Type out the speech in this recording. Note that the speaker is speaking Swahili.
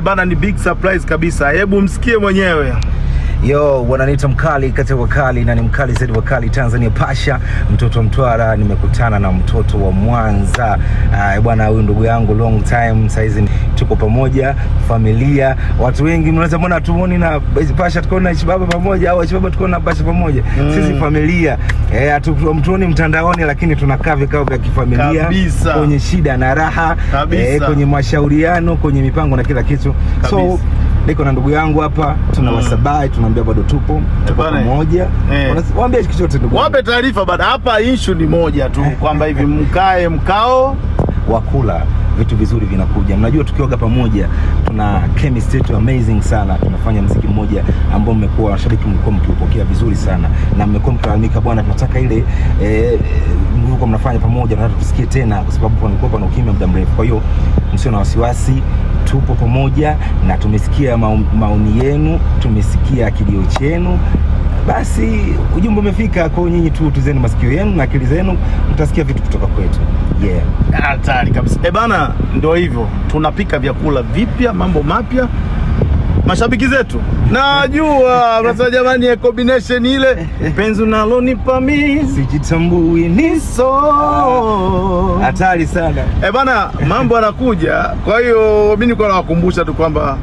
Bana, ni big surprise kabisa. Hebu msikie mwenyewe. Yo, wananiita mkali kati wakali na ni mkali zaidi wakali Tanzania Pasha, mtoto wa Mtwara. Nimekutana na mtoto wa Mwanza. Bwana, huyu ndugu yangu long time, saizi tuko pamoja, familia. Watu wengi mnaweza mbona tumuoni na Pasha tuko na Chibaba pamoja au Chibaba tuko na Pasha pamoja. Sisi familia. Mtuoni mtandaoni lakini tunakaa vikao vya kifamilia kabisa. Kwenye shida na raha, kwenye mashauriano, kwenye mipango na kila kitu kabisa. So niko na ndugu yangu hapa, tunawasabai, tunaambia bado tupo pamoja. Waambie kitu chote ndugu. Wape taarifa bado. Hapa issue ni moja tu kwamba hivi mkae mkao wa kula vitu vizuri vinakuja. Mnajua tukioga pamoja tuna chemistry yetu amazing sana. Tunafanya muziki mmoja ambao mmekuwa washabiki mlikuwa mkiupokea vizuri sana na mmekuwa mkilalamika, bwana tunataka ile mlikuwa mnafanya pamoja na tusikie tena, kwa sababu mlikuwa na ukimya muda mrefu. Kwa hiyo msio na wasiwasi, tupo pamoja na tumesikia maoni yenu, tumesikia kilio chenu. Basi ujumbe umefika kwa nyinyi tu, tuzeni masikio yenu na akili zenu, mtasikia vitu kutoka kwetu. Hatari kabisa. Bana, ndio hivyo. Tunapika vyakula vipya, mambo mapya. Mashabiki zetu najua mnasema jamani, combination ile penzi unalonipa mimi sijitambui niso hatari sana. Bana, mambo yanakuja. Kwa hiyo mimi niko nawakumbusha tu kwamba